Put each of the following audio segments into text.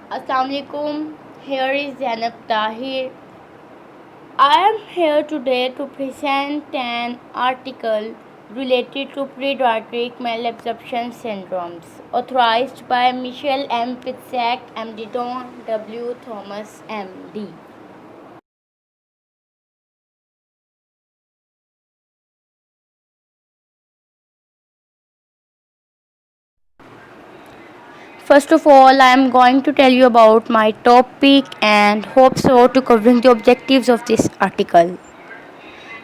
Assalamualaikum. Here is Zainab Tahir. I am here today to present an article related to pediatric malabsorption syndromes, authorized by Michelle M. Fitzek, MD, Don W. Thomas, MD. First of all, I am going to tell you about my topic and hope so to covering the objectives of this article.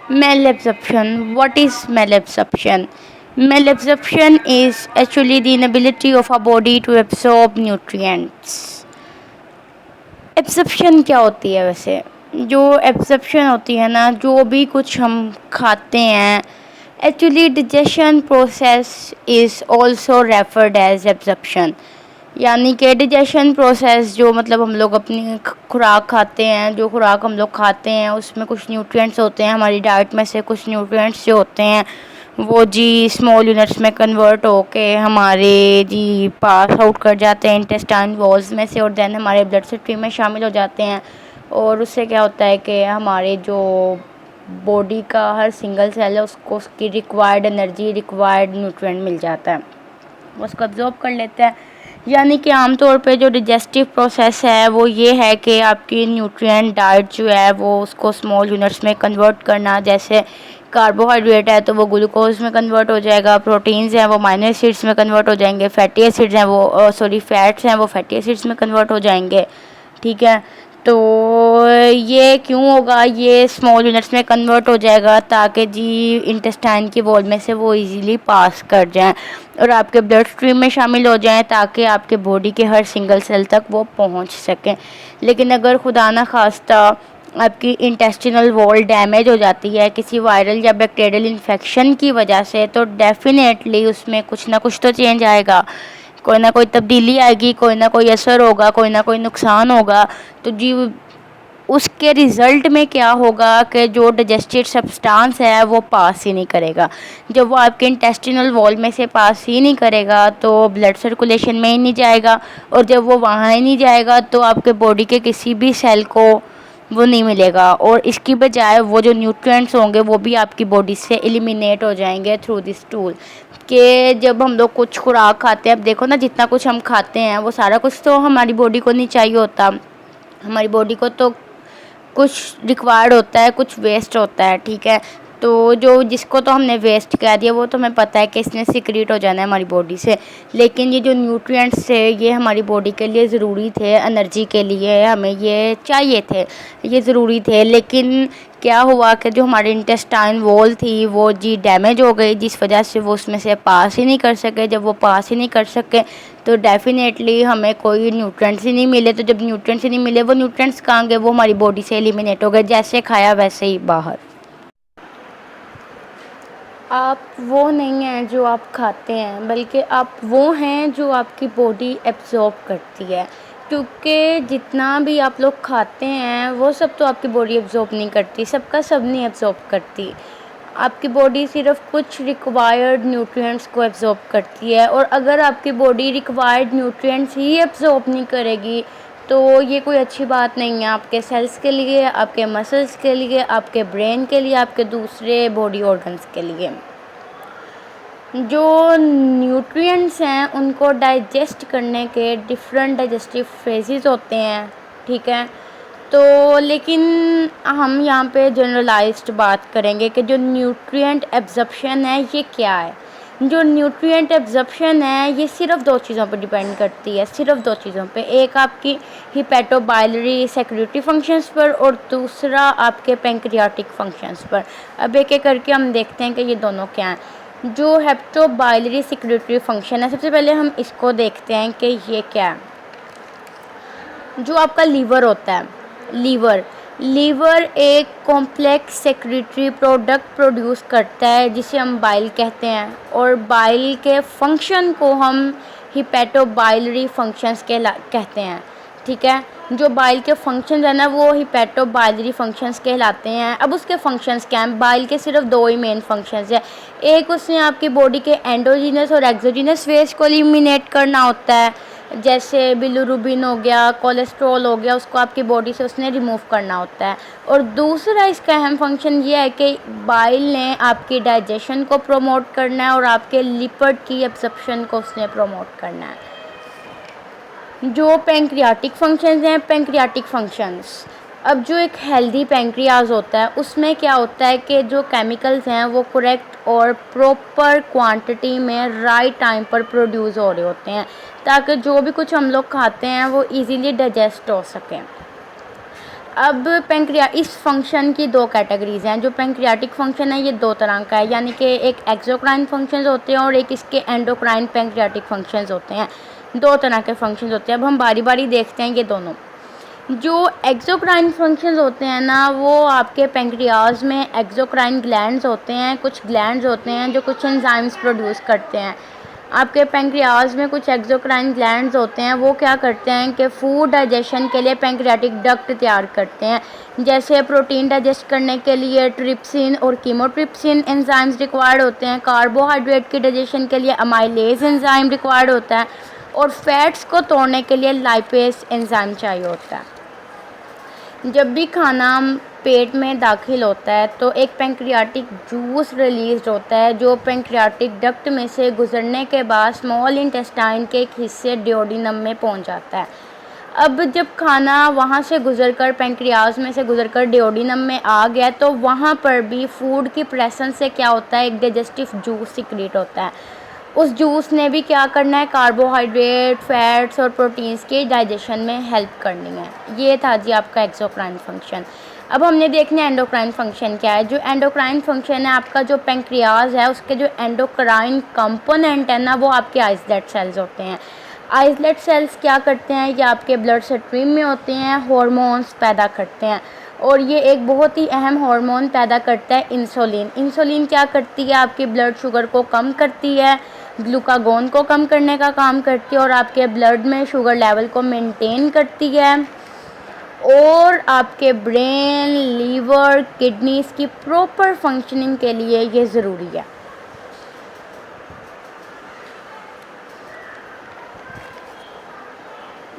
Malabsorption. What is malabsorption? Malabsorption is actually the inability of our body to absorb nutrients. Absorption क्या होती है वैसे? जो absorption होती है ना, जो भी कुछ हम खाते हैं, actually digestion process is also referred as absorption. यानी कि डिजेशन प्रोसेस जो मतलब हम लोग अपनी खुराक खाते हैं, जो खुराक हम लोग खाते हैं उसमें कुछ न्यूट्रिएंट्स होते हैं, हमारी डाइट में से कुछ न्यूट्रिएंट्स जो होते हैं वो जी स्मॉल यूनिट्स में कन्वर्ट होके हमारे जी पास आउट कर जाते हैं इंटेस्टाइन वॉल्स में से, और देन हमारे ब्लड स्ट्रीम में शामिल हो जाते हैं। और उससे क्या होता है कि हमारे जो बॉडी का हर सिंगल सेल है उसको उसकी रिक्वायर्ड एनर्जी, रिक्वायर्ड न्यूट्रिएंट मिल जाता है, उसको अब्जॉर्ब कर लेते हैं। यानी कि आमतौर पे जो डिजेस्टिव प्रोसेस है वो ये है कि आपकी न्यूट्रिएंट डाइट जो है वो उसको स्मॉल यूनिट्स में कन्वर्ट करना। जैसे कार्बोहाइड्रेट है तो वो ग्लूकोज में कन्वर्ट हो जाएगा, प्रोटीन्स हैं वो अमीनो एसिड्स में कन्वर्ट हो जाएंगे, फैटी एसिड्स हैं वो फैट्स हैं वो फैटी एसिड्स में कन्वर्ट हो जाएंगे। ठीक है, तो ये क्यों होगा? ये स्मॉल यूनिट्स में कन्वर्ट हो जाएगा ताकि जी इंटेस्टाइन की वॉल में से वो इजीली पास कर जाएं और आपके ब्लड स्ट्रीम में शामिल हो जाएं ताकि आपके बॉडी के हर सिंगल सेल तक वो पहुंच सकें। लेकिन अगर खुदा ना खास्ता आपकी इंटेस्टिनल वॉल डैमेज हो जाती है किसी वायरल या बैक्टीरियल इन्फेक्शन की वजह से, तो डेफिनेटली उसमें कुछ ना कुछ तो चेंज आएगा, कोई ना कोई तब्दीली आएगी, कोई ना कोई असर होगा, कोई ना कोई नुकसान होगा। तो जी उसके रिज़ल्ट में क्या होगा कि जो डाइजेस्टेड सब्सटेंस है वो पास ही नहीं करेगा। जब वो आपके इंटेस्टिनल वॉल में से पास ही नहीं करेगा तो ब्लड सर्कुलेशन में ही नहीं जाएगा, और जब वो वहाँ ही नहीं जाएगा तो आपके बॉडी के किसी भी सेल को वो नहीं मिलेगा, और इसकी बजाय वो जो न्यूट्रिएंट्स होंगे वो भी आपकी बॉडी से एलिमिनेट हो जाएंगे थ्रू दिस टूल। कि जब हम लोग कुछ खुराक खाते हैं, अब देखो ना जितना कुछ हम खाते हैं वो सारा कुछ तो हमारी बॉडी को नहीं चाहिए होता, हमारी बॉडी को तो कुछ रिक्वायर्ड होता है, कुछ वेस्ट होता है। ठीक है, तो जो जिसको तो हमने वेस्ट कह दिया वो तो हमें पता है कि इसने सिक्रीट हो जाना है हमारी बॉडी से, लेकिन ये जो न्यूट्रिएंट्स थे ये हमारी बॉडी के लिए ज़रूरी थे, एनर्जी के लिए हमें ये चाहिए थे, ये ज़रूरी थे। लेकिन क्या हुआ कि जो हमारी इंटेस्टाइन वॉल थी वो जी डैमेज हो गई, जिस वजह से वो उसमें से पास ही नहीं कर सके। जब वो पास ही नहीं कर सके तो डेफिनेटली हमें कोई न्यूट्रिएंट्स ही नहीं मिले। तो जब न्यूट्रिएंट्स ही नहीं मिले, वो न्यूट्रिएंट्स कहाँ गए? वो हमारी बॉडी से एलिमिनेट हो गए, जैसे खाया वैसे ही बाहर। आप वो नहीं हैं जो आप खाते हैं, बल्कि आप वो हैं जो आपकी बॉडी एब्ज़ॉर्ब करती है। क्योंकि जितना भी आप लोग खाते हैं वो सब तो आपकी बॉडी एब्ज़ॉर्ब नहीं करती, सबका सब नहीं एब्ज़ॉर्ब करती। आपकी बॉडी सिर्फ कुछ रिक्वायर्ड न्यूट्रिएंट्स को एब्ज़ॉर्ब करती है, और अगर आपकी बॉडी रिक्वायर्ड न्यूट्रिएंट्स ही एब्ज़ॉर्ब नहीं करेगी तो ये कोई अच्छी बात नहीं है आपके सेल्स के लिए, आपके मसल्स के लिए, आपके ब्रेन के लिए, आपके दूसरे बॉडी ऑर्गन्स के लिए। जो न्यूट्रिएंट्स हैं उनको डाइजेस्ट करने के डिफरेंट डाइजेस्टिव फेजेस होते हैं। ठीक है, तो लेकिन हम यहाँ पे जनरलाइज्ड बात करेंगे कि जो न्यूट्रिएंट एब्जॉर्प्शन है ये क्या है। जो न्यूट्रिएंट एब्जॉर्प्शन है ये सिर्फ दो चीज़ों पर डिपेंड करती है, सिर्फ दो चीज़ों पे, एक आपकी हिपेटोबाइलरी सेक्रेटरी फंक्शंस पर और दूसरा आपके पैंक्रियाटिक फंक्शंस पर। अब एक एक करके हम देखते हैं कि ये दोनों क्या हैं। जो हेप्टोबाइलरी सेक्रेटरी फंक्शन है, सबसे पहले हम इसको देखते हैं कि ये क्या है। जो आपका लीवर होता है, लीवर एक कॉम्प्लेक्स सेक्रेटरी प्रोडक्ट प्रोड्यूस करता है जिसे हम बाइल कहते हैं, और बाइल के फंक्शन को हम हिपेटोबाइलरी फंक्शंस के कहते हैं। ठीक है, जो बाइल के फंक्शन है ना वो हिपेटोबाइलरी फंक्शंस कहलाते हैं। अब उसके फंक्शंस क्या हैं? बाइल के सिर्फ दो ही मेन फंक्शंस हैं। एक उसने आपकी बॉडी के एंडोजीनस और एक्सोजीनस वेस्ट को एलिमिनेट करना होता है, जैसे बिलिरुबिन हो गया, कोलेस्ट्रॉल हो गया, उसको आपकी बॉडी से उसने रिमूव करना होता है। और दूसरा इसका अहम फंक्शन ये है कि बाइल ने आपकी डाइजेशन को प्रमोट करना है और आपके लिपिड की एब्जॉर्प्शन को उसने प्रमोट करना है। जो पैंक्रियाटिक फंक्शंस हैं, पैंक्रियाटिक फंक्शंस, अब जो एक हेल्दी पैंक्रियाज होता है उसमें क्या होता है कि जो केमिकल्स हैं वो करेक्ट और प्रॉपर क्वांटिटी में राइट टाइम पर प्रोड्यूस हो रहे होते हैं, ताकि जो भी कुछ हम लोग खाते हैं वो इजीली डाइजेस्ट हो सकें। अब इस फंक्शन की दो कैटेगरीज हैं। जो पैंक्रियाटिक फंक्शन है ये दो तरह का है, यानी कि एक एक्सोक्राइन फंक्शंस होते हैं और एक इसके एंडोक्राइन पैंक्रियाटिक फंक्शंस होते हैं। दो तरह के फंक्शंस होते हैं। अब हम बारी बारी देखते हैं ये दोनों। जो एक्सोक्राइन फंक्शंस होते हैं ना, वो आपके पैंक्रियाज में एक्सोक्राइन ग्लैंड्स होते हैं। कुछ ग्लैंड्स होते हैं जो कुछ एंजाइम्स प्रोड्यूस करते हैं। आपके पैंक्रियाज में कुछ एक्सोक्राइन ग्लैंड्स होते हैं, वो क्या करते हैं कि फूड डाइजेशन के लिए पैंक्रियाटिक डक्ट तैयार करते हैं। जैसे प्रोटीन डाइजेस्ट करने के लिए ट्रिप्सिन और कीमोट्रिप्सिन एंजाइम्स रिक्वायर्ड होते हैं। कार्बोहाइड्रेट की डाइजेशन के लिए अमाइलेज एंजाइम रिक्वायर्ड होता है और फैट्स को तोड़ने के लिए लाइपेज एंजाइम चाहिए होता है। जब भी खाना पेट में दाखिल होता है तो एक पैंक्रियाटिक जूस रिलीज होता है, जो पैंक्रियाटिक डक्ट में से गुजरने के बाद स्मॉल इंटेस्टाइन के एक हिस्से डिओडिनम में पहुंच जाता है। अब जब खाना वहां से गुजरकर पैंक्रियाज में से गुजरकर डिओडिनम में आ गया तो वहां पर भी फूड की प्रेजेंस से क्या होता है, एक डाइजेस्टिव जूस सिक्रीट होता है। उस जूस ने भी क्या करना है, कार्बोहाइड्रेट, फैट्स और प्रोटीन्स के डाइजेशन में हेल्प करनी है। ये था जी आपका एक्सोक्राइन फंक्शन। अब हमने देखना है एंडोक्राइन फंक्शन क्या है। जो एंडोक्राइन फंक्शन है, आपका जो पैंक्रियाज है उसके जो एंडोक्राइन कंपोनेंट है ना, वो आपके आइसलेट सेल्स होते हैं। आइसलेट सेल्स क्या करते हैं, ये आपके ब्लड स्ट्रीम में होते हैं, हार्मोन्स पैदा करते हैं। और ये एक बहुत ही अहम हार्मोन पैदा करता है इंसुलिन। इंसुलिन क्या करती है, आपकी ब्लड शुगर को कम करती है, ग्लूकागोन को कम करने का काम करती है और आपके ब्लड में शुगर लेवल को मेंटेन करती है। और आपके ब्रेन, लीवर, किडनीज की प्रॉपर फंक्शनिंग के लिए ये ज़रूरी है।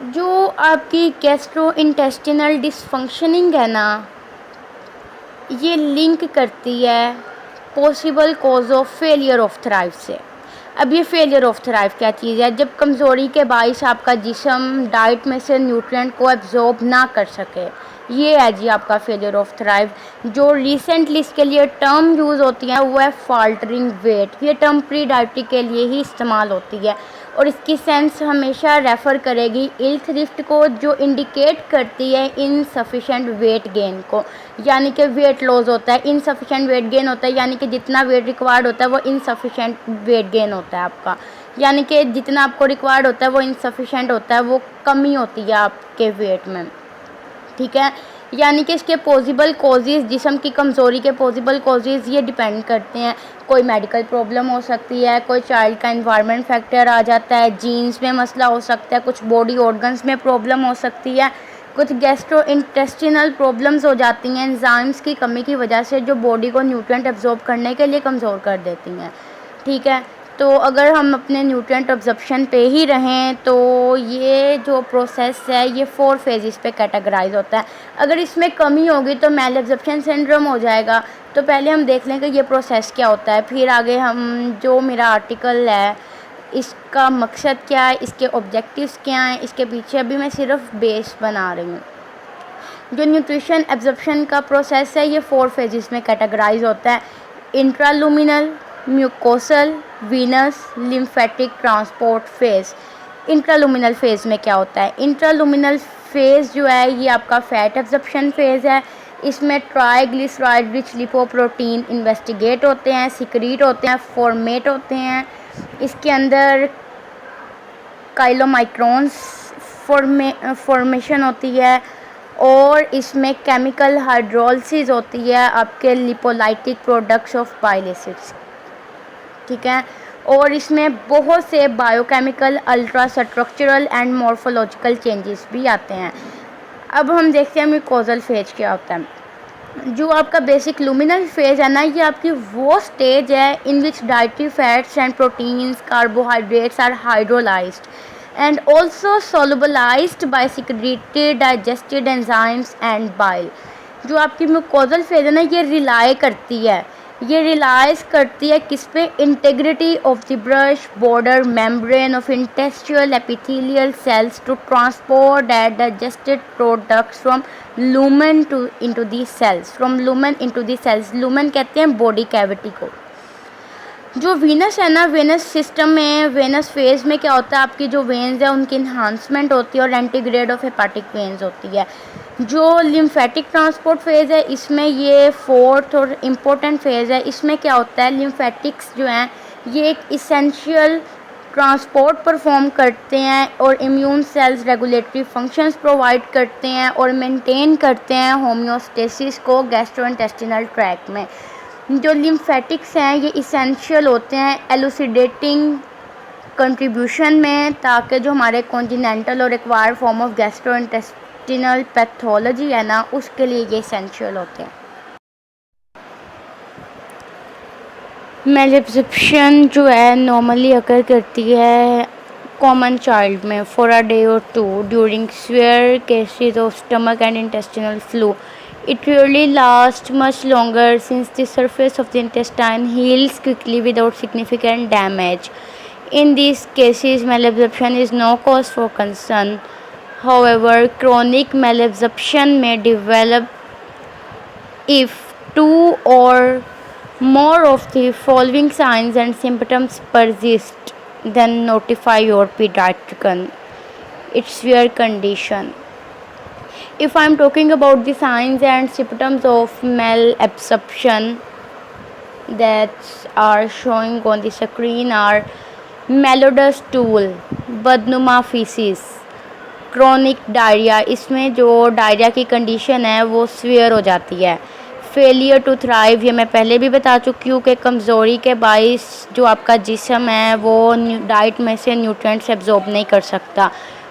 जो आपकी गैस्ट्रोइंटेस्टिनल डिसफंक्शनिंग है ना, ये लिंक करती है possible cause of failure of thrive से। अब ये फेलियर ऑफ थ्राइव क्या चीज़ है, जब कमज़ोरी के बाइस आपका जिस्म डाइट में से न्यूट्रिएंट को एब्जॉर्ब ना कर सके, ये है जी आपका फेलियर ऑफ थ्राइव। जो रिसेंटली इसके लिए टर्म यूज़ होती है वो है फॉल्टरिंग वेट। ये टर्म प्री डाइटरी के लिए ही इस्तेमाल होती है और इसकी सेंस हमेशा रेफ़र करेगी इल थ्रिफ्ट को, जो इंडिकेट करती है इनसफिशेंट वेट गेन को। यानी कि वेट लॉस होता है, इनसफिशेंट वेट गेन होता है, यानी कि जितना वेट रिक्वायर्ड होता है वो इनसफिशेंट वेट गेन होता है आपका। यानी कि जितना आपको रिक्वायर्ड होता है वो इनसफिशेंट होता है, वो कमी होती है आपके वेट में। ठीक है, यानी कि इसके पॉसिबल कॉजेज़, जिस्म की कमज़ोरी के पॉसिबल कॉजेज़ ये डिपेंड करते हैं। कोई मेडिकल प्रॉब्लम हो सकती है, कोई चाइल्ड का एनवायरनमेंट फैक्टर आ जाता है, जीन्स में मसला हो सकता है, कुछ बॉडी ऑर्गन्स में प्रॉब्लम हो सकती है, कुछ गैस्ट्रोइंटेस्टिनल प्रॉब्लम्स हो जाती हैं एंजाइम्स की कमी की वजह से, जो बॉडी को न्यूट्रिएंट एब्जॉर्ब करने के लिए कमज़ोर कर देती हैं। ठीक है, तो अगर हम अपने न्यूट्रिएंट एब्जॉर्प्शन पे ही रहें तो ये जो प्रोसेस है ये 4 फेजेस पे कैटेगराइज होता है। अगर इसमें कमी होगी तो मैल एब्जॉर्प्शन सिंड्रोम हो जाएगा। तो पहले हम देख लें कि ये प्रोसेस क्या होता है, फिर आगे हम जो मेरा आर्टिकल है इसका मकसद क्या है, इसके ऑब्जेक्टिव्स क्या हैं, इसके पीछे अभी मैं सिर्फ बेस बना रही हूँ। जो न्यूट्रिशन एब्जॉर्प्शन का प्रोसेस है ये 4 फेजेस में कैटेगराइज होता है। Intraluminal, mucosal, venous, lymphatic transport phase. Intraluminal phase में क्या होता है, इंट्रालुमिनल फेज़ जो है ये आपका फैट एब्जॉर्प्शन फेज़ है। इसमें ट्राइग्लिसराइड रिच लिपोप्रोटीन इन्वेस्टिगेट होते हैं, सिक्रीट होते हैं, फॉर्मेट होते हैं। इसके अंदर काइलोमाइक्रोन्स फॉर्मेशन होती है और इसमें केमिकल हाइड्रोलिसिस होती है आपके lipolytic products of bile acids. ठीक है, और इसमें बहुत से biochemical, ultra structural and morphological changes भी आते हैं। अब हम देखते हैं म्यूकोजल फेज क्या होता है। जो आपका बेसिक लुमिनल फेज है ना, ये आपकी वो स्टेज है in which dietary fats and proteins, carbohydrates are hydrolysed. and also solubilized by secreted digested enzymes and bile. जो आपकी म्यूकोजल फेज है ना, ये रिलाइज करती है किस पे, integrity of the brush border membrane of intestinal epithelial cells to transport that digested products from lumen to into the cells, from lumen into the cells. Lumen कहते हैं बॉडी कैविटी को। जो वीनस है ना, वीनस सिस्टम में, venous phase में क्या होता है, आपकी जो वेन्स है उनकी इन्हांसमेंट होती है और एंटीग्रेड ऑफ हेपाटिक वेन्स होती है। जो लिम्फेटिक ट्रांसपोर्ट फेज़ है, इसमें ये फोर्थ और इम्पोर्टेंट फेज़ है। इसमें क्या होता है, लिम्फेटिक्स जो हैं ये एक इसेंशियल ट्रांसपोर्ट परफॉर्म करते हैं और immune cells regulatory functions provide करते हैं और मेंटेन करते हैं होम्योस्टेसिस को गैस्ट्रोइंटेस्टिनल ट्रैक में। जो लिम्फेटिक्स हैं ये इसेंशियल होते हैं एलुसिडेटिंग कंट्रीब्यूशन में, ताकि जो हमारे कॉन्टिनेंटल और acquired form of gastrointestinal pathology है ना, उसके लिए ये इसेंशियल होते हैं। मैलएब्जॉर्प्शन जो है नॉर्मली अकर करती है कॉमन चाइल्ड में फॉर अ डे और too during severe cases of stomach and intestinal flu. It rarely lasts much longer since the surface of the intestine heals quickly without significant damage. In these cases, malabsorption is no cause for concern. However, chronic malabsorption may develop if two or more of the following signs and symptoms persist. Then notify your pediatrician. It's your condition. If I am talking about the signs and symptoms of malabsorption that are showing on the screen are malodorous stool, बदनुमा feces, chronic diarrhea, इसमें जो diarrhoea की condition है वो severe हो जाती है। Failure to thrive, ये मैं पहले भी बता चुकी हूँ कि कमज़ोरी के बाइस जो आपका जिस्म है वो डाइट में से न्यूट्रिएंट्स एब्जॉर्ब नहीं कर सकता।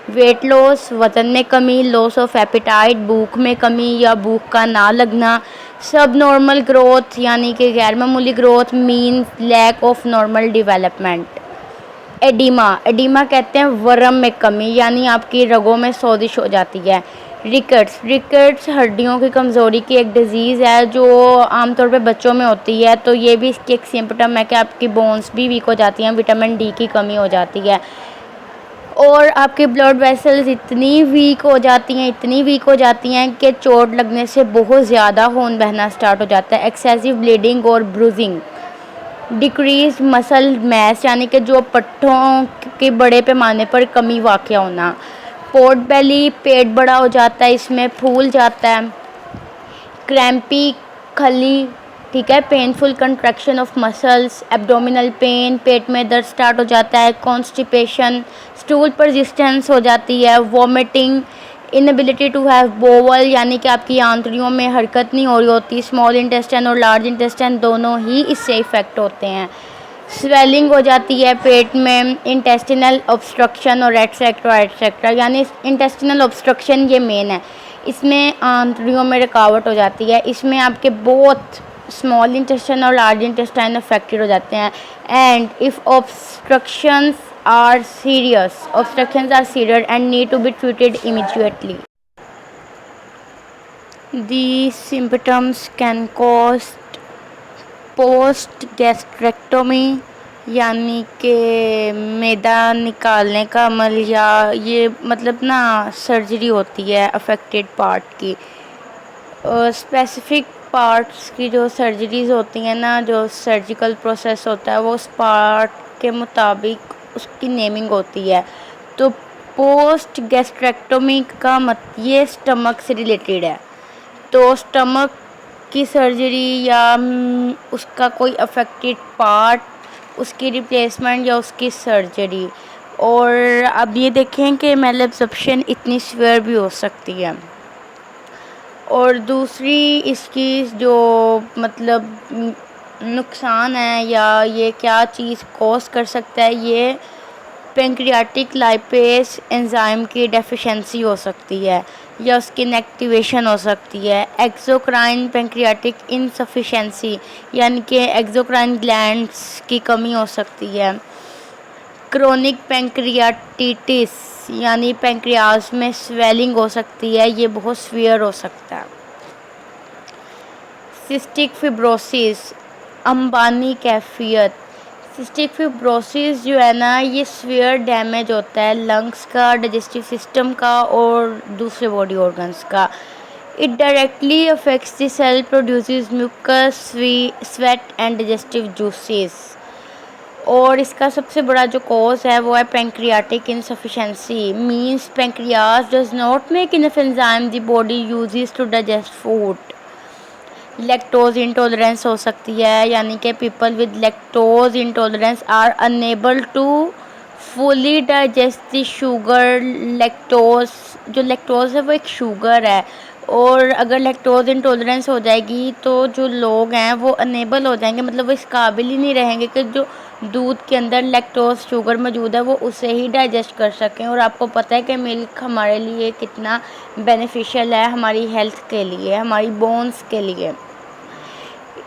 वेट लॉस, वज़न में कमी, लॉस ऑफ एपिटाइट, भूख में कमी या भूख का ना लगना, सब नॉर्मल ग्रोथ यानी कि गैर मामूली growth, means lack of normal development. Oedema कहते हैं वर्म में कमी यानी आपकी रगों में सोजिश हो जाती है। रिकेट्स हड्डियों की कमज़ोरी की एक डिज़ीज़ है जो आमतौर पे बच्चों में होती है, तो ये भी इसकी एक सिम्पटम है कि आपकी बोन्स भी वीक हो जाती हैं, विटामिन डी की कमी हो जाती है और आपके ब्लड वेसल्स इतनी वीक हो जाती हैं कि चोट लगने से बहुत ज़्यादा खून बहना स्टार्ट हो जाता है। एक्सेसिव ब्लीडिंग और ब्रूजिंग। डिक्रीज मसल मैस यानी कि जो पट्टों के बड़े पैमाने पर कमी वाक़या होना। पोर्ट बेली, पेट बड़ा हो जाता है, इसमें फूल जाता है। क्रैम्पी, खली, ठीक है। Painful contraction of muscles, abdominal pain, पेट में दर्द स्टार्ट हो जाता है। कॉन्स्टिपेशन, स्टूल परसिस्टेंस हो जाती है। Vomiting, inability to have bowel यानी कि आपकी आंतड़ियों में हरकत नहीं हो रही होती। स्मॉल इंटेस्टाइन और लार्ज इंटेस्टाइन दोनों ही इससे इफ़ेक्ट होते हैं। स्वेलिंग हो जाती है पेट में। इंटेस्टिनल ऑब्स्ट्रक्शन और एट्सेट्रा यानी इंटेस्टिनल ऑब्स्ट्रक्शन ये मेन है, इसमें आंतड़ियों में रुकावट हो जाती है। इसमें आपके बहुत स्मॉल इंटेस्टाइन और लार्ज इंटेस्टाइन अफेक्टेड हो जाते हैं। And if obstructions are serious and need to be treated immediately. These symptoms can cause post gastrectomy यानी कि मैदा निकालने का अमल, या ये मतलब ना सर्जरी होती है अफेक्टेड पार्ट की। स्पेसिफिक पार्ट्स की जो सर्जरीज होती हैं ना, जो सर्जिकल प्रोसेस होता है वो उस पार्ट के मुताबिक उसकी नेमिंग होती है। तो पोस्ट गैस्ट्रेक्टोमी का ये स्टमक से रिलेटेड है, तो स्टमक की सर्जरी या उसका कोई अफेक्टेड पार्ट, उसकी रिप्लेसमेंट या उसकी सर्जरी। और अब ये देखें कि मैलएब्जॉर्प्शन इतनी सीवियर भी हो सकती है। और दूसरी इसकी जो मतलब नुकसान है या ये क्या चीज़ कॉज कर सकता है, ये पेंक्रियाटिक लाइपेज एंजाइम की डेफिशिएंसी हो सकती है या उसकी इनएक्टिवेशन हो सकती है। एक्सोक्राइन पेंक्रियाटिक इनसफिशिएंसी यानी कि एक्सोक्राइन ग्लैंड्स की कमी हो सकती है। क्रोनिक पैंक्रियाटिटिस यानी पैंक्रियाज में स्वेलिंग हो सकती है, ये बहुत सीवियर हो सकता है। सिस्टिक फिब्रोसिस, अंबानी कैफियत। सिस्टिक फिब्रोसिस जो है ना, ये सीवियर डैमेज होता है लंग्स का, डाइजेस्टिव सिस्टम का और दूसरे बॉडी ऑर्गन्स का। It directly affects the cell produces mucus, sweat and digestive juices. और इसका सबसे बड़ा जो कॉज है वो है pancreatic insufficiency, means pancreas does not make enough enzyme the body uses to digest food. Lactose intolerance हो सकती है, यानी कि people with lactose intolerance are unable to fully digest the sugar. Lactose, जो लैक्टोज है वो एक शुगर है, और अगर लैक्टोज इंटॉलरेंस हो जाएगी तो जो लोग हैं वो अनेबल हो जाएंगे, मतलब वो इस काबिल ही नहीं रहेंगे कि जो दूध के अंदर लैक्टोज शुगर मौजूद है वो उसे ही डाइजेस्ट कर सकें। और आपको पता है कि मिल्क हमारे लिए कितना बेनिफिशियल है, हमारी हेल्थ के लिए, हमारी बोन्स के लिए।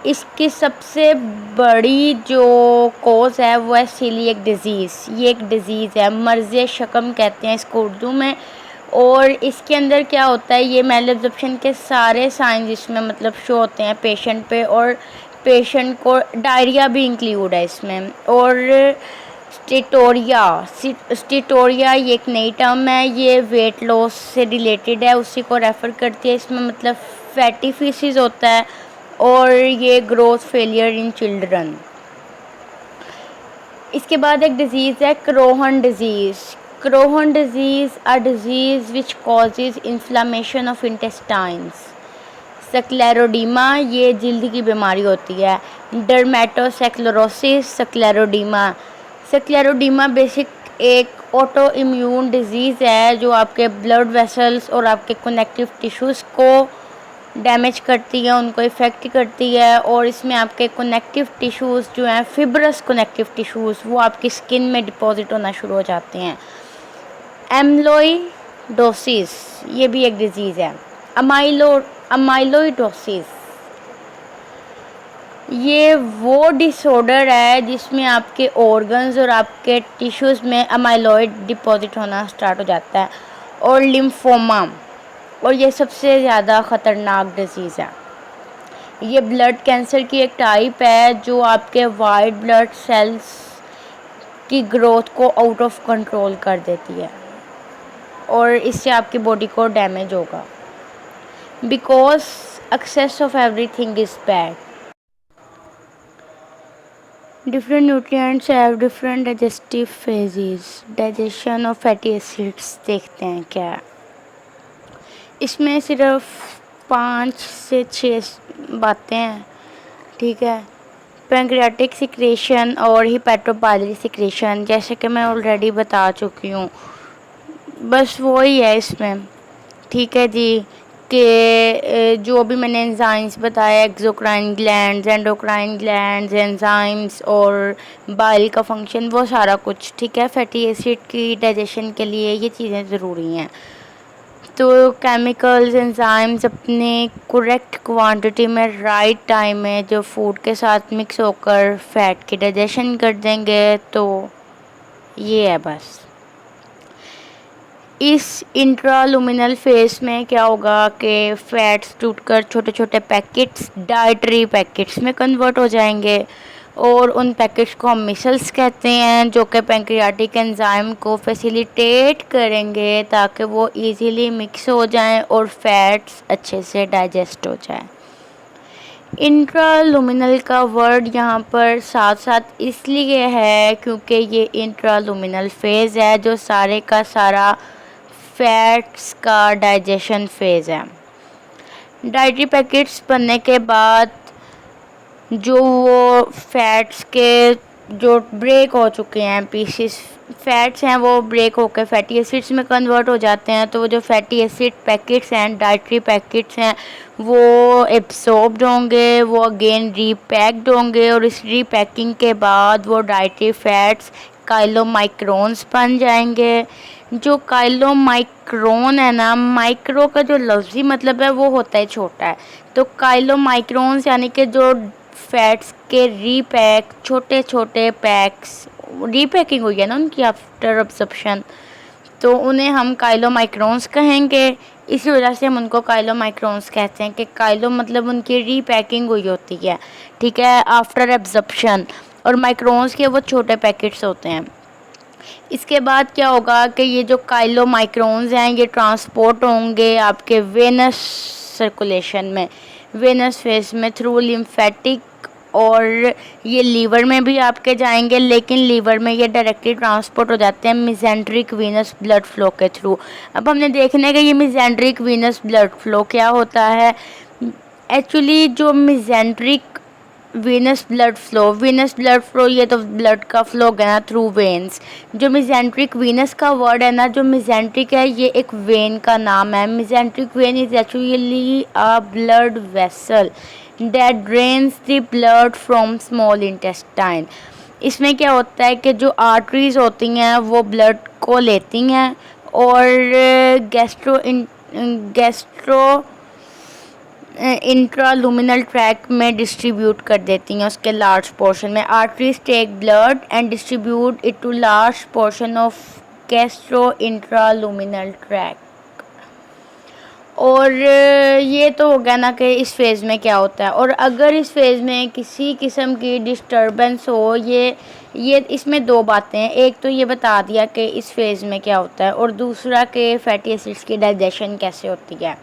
इसकी सबसे बड़ी जो कॉज है वो है सीलिएक डिज़ीज़। ये एक डिज़ीज़ है, मर्ज़ शकम कहते हैं इसको उर्दू में। और इसके अंदर क्या होता है, ये मेल एब्जॉर्प्शन के सारे साइंस इसमें मतलब शो होते हैं पेशेंट पे, और पेशेंट को डायरिया भी इंक्लूड है इसमें। और स्टेटोरिया ये एक नई टर्म है, ये वेट लॉस से रिलेटेड है, उसी को रेफ़र करती है। इसमें मतलब फैटी फीसिस होता है, और ये ग्रोथ फेलियर इन चिल्ड्रन। इसके बाद एक डिज़ीज़ है Crohn disease. Crohn disease a disease which causes inflammation of intestines. Scleroderma, ये जल्द की बीमारी होती है। Dermatosclerosis, scleroderma. स्क्लेरोडीमा बेसिक एक ऑटो इम्यून डिज़ीज़ है जो आपके ब्लड वेसल्स और आपके कनेक्टिव टिश्यूज़ को डैमेज करती है, उनको इफ़ेक्ट करती है। और इसमें आपके कनेक्टिव टिश्यूज़ जो हैं, फिब्रस कनेक्टिव टिश्यूज़, वो आपकी स्किन में डिपॉजिट होना शुरू हो जाते हैं। एम्लोइडोसिस, ये भी एक डिज़ीज़ है। अमाइलोइडोसिस, ये वो डिसऑर्डर है जिसमें आपके ऑर्गन्स और आपके टिश्यूज़ में अमाइलॉइड डिपॉजिट होना स्टार्ट हो जाता है। और लिम्फोमा, और ये सबसे ज़्यादा ख़तरनाक डिज़ीज़ है। ये ब्लड कैंसर की एक टाइप है जो आपके वाइट ब्लड सेल्स की ग्रोथ को आउट ऑफ कंट्रोल कर देती है, और इससे आपकी बॉडी को डैमेज होगा। Because excess of everything is bad. Different nutrients have different digestive phases. Digestion of fatty acids देखते हैं क्या है। इसमें सिर्फ 5 से 6 बातें हैं, ठीक है। पैंक्रियाटिक सिक्रेशन और हिपैटोपाइलरी सिक्रेशन, जैसे कि मैं ऑलरेडी बता चुकी हूँ, बस वो ही है इसमें, ठीक है जी। कि जो भी मैंने एंजाइम्स बताया, exocrine glands, endocrine glands, enzymes और बाइल का फंक्शन, वो सारा कुछ, ठीक है। फैटी एसिड की डाइजेशन के लिए ये चीज़ें ज़रूरी हैं। तो केमिकल्स, एंजाइम्स अपने करेक्ट क्वांटिटी में, राइट टाइम में जो फूड के साथ मिक्स होकर फैट की डाइजेशन कर देंगे, तो ये है बस। इस इंट्रालुमिनल फेस में क्या होगा कि फैट्स टूटकर छोटे छोटे पैकेट्स, डाइटरी पैकेट्स में कन्वर्ट हो जाएंगे, और उन पैकेट्स को हम मिसल्स कहते हैं, जो कि पैंक्रियाटिक एंजाइम को फैसिलिटेट करेंगे ताकि वो इजीली मिक्स हो जाएं और फैट्स अच्छे से डाइजेस्ट हो जाएं। इंट्रालुमिनल का वर्ड यहाँ पर साथ साथ इसलिए है क्योंकि ये इंट्रालुमिनल फेज़ है जो सारे का सारा फैट्स का डाइजेशन फेज़ है। डाइटरी पैकेट्स बनने के बाद जो वो फैट्स के जो ब्रेक हो चुके हैं पीसेस, फैट्स हैं, वो ब्रेक होकर फैटी एसिड्स में कन्वर्ट हो जाते हैं। तो वो जो फैटी एसिड पैकेट्स हैं, डाइटरी पैकेट्स हैं, वो एब्सॉर्ब्ड होंगे, वो अगेन रीपैक्ड होंगे, और इस रीपैकिंग के बाद वो डाइटरी फैट्स काइलोमाइक्रोन्स बन जाएंगे। जो काइलोमाइक्रोन है ना, माइक्रो का जो लफ्ज़ी मतलब है वो होता है छोटा है, तो काइलोमाइक्रोन्स यानी कि जो फैट्स के रीपैक, छोटे छोटे पैक्स, रीपैकिंग हुई है ना उनकी आफ्टर एब्जॉर्प्शन, तो उन्हें हम काइलोमाइक्रोन्स कहेंगे। इसी वजह से हम उनको काइलोमाइक्रोन्स कहते हैं कि काइलो मतलब उनकी रीपैकिंग हुई होती है, ठीक है, आफ्टर एब्जॉर्प्शन। और माइक्रोन्स के वो छोटे पैकेट्स होते हैं। इसके बाद क्या होगा कि ये जो काइलोमाइक्रोन्स हैं ये ट्रांसपोर्ट होंगे आपके वेनस सर्कुलेशन में, वेनस फेस में थ्रू लिम्फेटिक, और ये लीवर में भी आपके जाएंगे, लेकिन लीवर में ये डायरेक्टली ट्रांसपोर्ट हो जाते हैं मिजेंट्रिक वीनस ब्लड फ्लो के थ्रू। अब हमने देखना है कि ये मिजेंट्रिक वीनस ब्लड फ्लो क्या होता है। एक्चुअली जो मिजेंट्रिक वीनस ब्लड फ्लो ये तो ब्लड का फ्लो गया ना थ्रू वेन्स। जो मिजेंट्रिक वीनस का वर्ड है ना, जो मिजेंट्रिक है ये एक वेन का नाम है। Mesenteric when is actually a blood vessel that drains the blood from small intestine. इसमें क्या होता है कि जो आर्टरीज होती हैं वो ब्लड को लेती हैं और गैस्ट्रो इंट्रालुमिनल ट्रैक में डिस्ट्रीब्यूट कर देती हैं उसके लार्ज पोर्शन में। Arteries take blood and distribute it to large portion of gastro intraluminal tract. और ये तो हो गया ना कि इस फेज़ में क्या होता है। और अगर इस फेज़ में किसी किस्म की डिस्टर्बेंस हो, ये इसमें दो बातें हैं। एक तो ये बता दिया कि इस फेज़ में क्या होता है, और दूसरा कि फैटी एसिड्स की डाइजेशन कैसे होती है।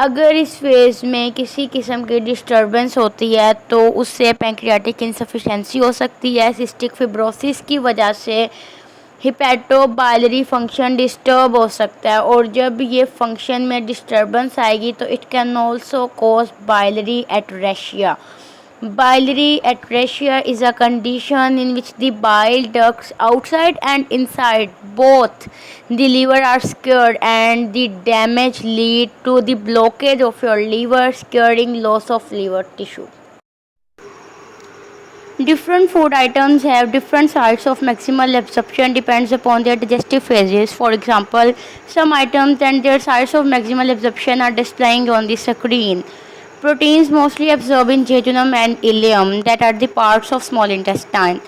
अगर इस फेज़ में किसी किस्म की डिस्टर्बेंस होती है तो उससे पैंक्रियाटिक इनसफिशेंसी हो सकती है। सिस्टिक फिब्रोसिस की वजह से हिपैटोबाइलरी फंक्शन डिस्टर्ब हो सकता है, और जब ये फंक्शन में डिस्टर्बेंस आएगी तो it can also cause biliary atresia. Biliary atresia is a condition in which the bile ducts outside and inside both the liver are scarred, and the damage lead to the blockage of your liver, scarring loss of liver tissue. Different food items have different sites of maximal absorption depends upon their digestive phases. For example, some items and their sites of maximal absorption are displaying on the screen. Proteins mostly absorb in jejunum and ileum, that are the parts of small intestine.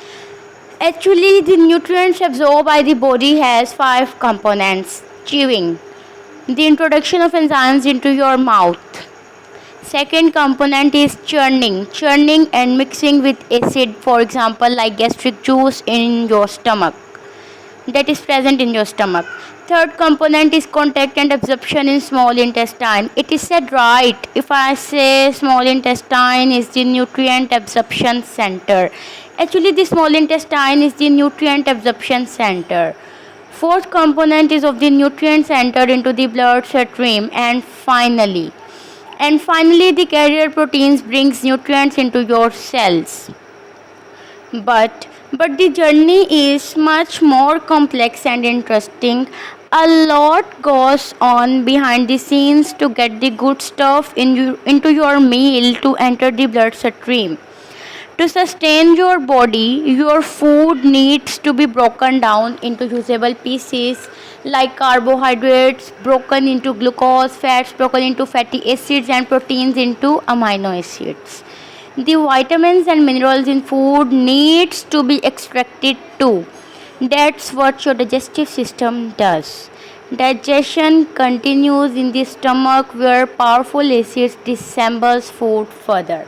Actually, the nutrients absorbed by the body has 5 components. Chewing, the introduction of enzymes into your mouth. Second component is churning and mixing with acid, for example like gastric juice in your stomach, that is present in your stomach. Third component is contact and absorption in small intestine. It is said right if I say small intestine is the nutrient absorption center. Actually, the small intestine is the nutrient absorption center. Fourth component is of the nutrients entered into the bloodstream, and finally the carrier proteins brings nutrients into your cells. But the journey is much more complex and interesting. A lot goes on behind the scenes to get the good stuff into your meal to enter the bloodstream. To sustain your body, your food needs to be broken down into usable pieces like carbohydrates broken into glucose, fats broken into fatty acids, and proteins into amino acids. The vitamins and minerals in food needs to be extracted too. That's what your digestive system does. Digestion continues in the stomach where powerful acids disassembles food further.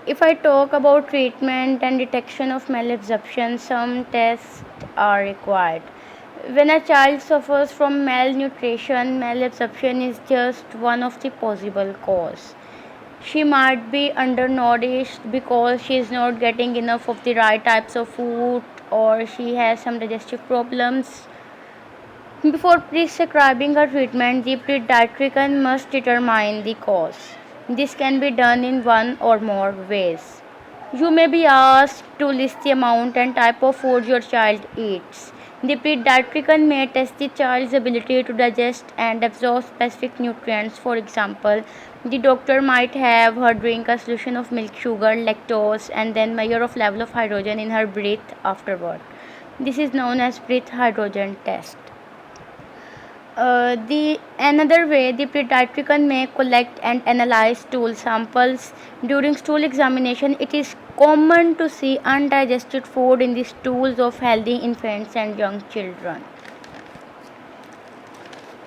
If I talk about treatment and detection of malabsorption, some tests are required. When a child suffers from malnutrition, malabsorption is just one of the possible causes. She might be undernourished because she is not getting enough of the right types of food, or she has some digestive problems. Before prescribing a treatment, the pediatrician must determine the cause. This can be done in one or more ways. You may be asked to list the amount and type of food your child eats. The pediatrician may test the child's ability to digest and absorb specific nutrients. For example, the doctor might have her drink a solution of milk, sugar, lactose, and then measure of level of hydrogen in her breath afterward. This is known as breath hydrogen test. The another way, the pediatrician may collect and analyze stool samples. During stool examination, it is common to see undigested food in the stools of healthy infants and young children.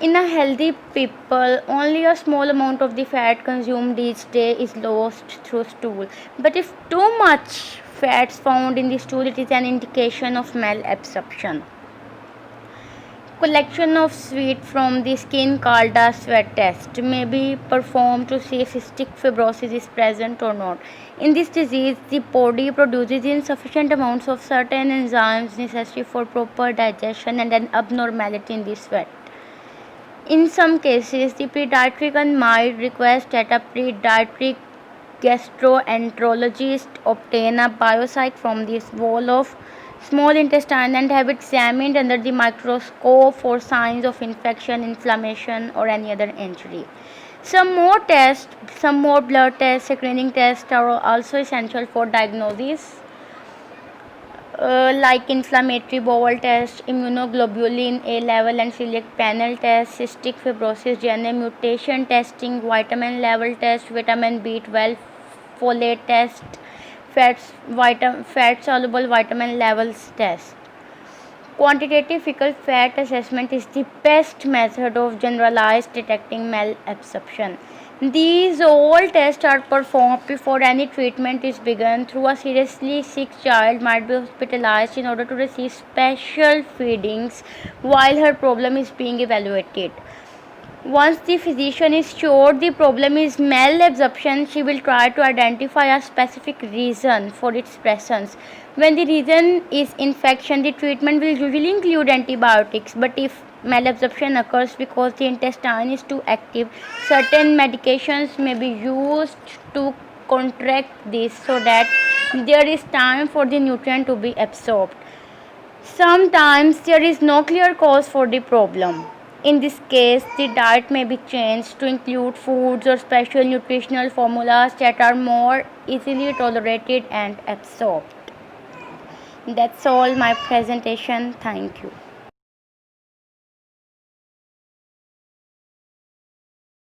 In a healthy people, only a small amount of the fat consumed each day is lost through stool. But if too much fat is found in the stool, it is an indication of malabsorption. Collection of sweat from the skin called a sweat test may be performed to see if cystic fibrosis is present or not. In this disease, the body produces insufficient amounts of certain enzymes necessary for proper digestion and an abnormality in the sweat. In some cases, the pediatrician might request that a pediatric gastroenterologist obtain a biopsy from the wall of small intestine and have it examined under the microscope for signs of infection, inflammation, or any other injury. Some more blood tests, screening tests are also essential for diagnosis, like inflammatory bowel test, immunoglobulin A level and celiac panel test, cystic fibrosis DNA mutation testing, vitamin level test, vitamin B12 folate test, fat soluble vitamin levels test. Quantitative fecal fat assessment is the best method of generalized detecting malabsorption. These all tests are performed before any treatment is begun. Through a seriously sick child might be hospitalized in order to receive special feedings while her problem is being evaluated. Once the physician is sure the problem is malabsorption, she will try to identify a specific reason for its presence. When the reason is infection, the treatment will usually include antibiotics, but if malabsorption occurs because the intestine is too active, certain medications may be used to counteract this so that there is time for the nutrient to be absorbed. Sometimes there is no clear cause for the problem. In this case, the diet may be changed to include foods or special nutritional formulas that are more easily tolerated and absorbed. That's all my presentation. Thank you.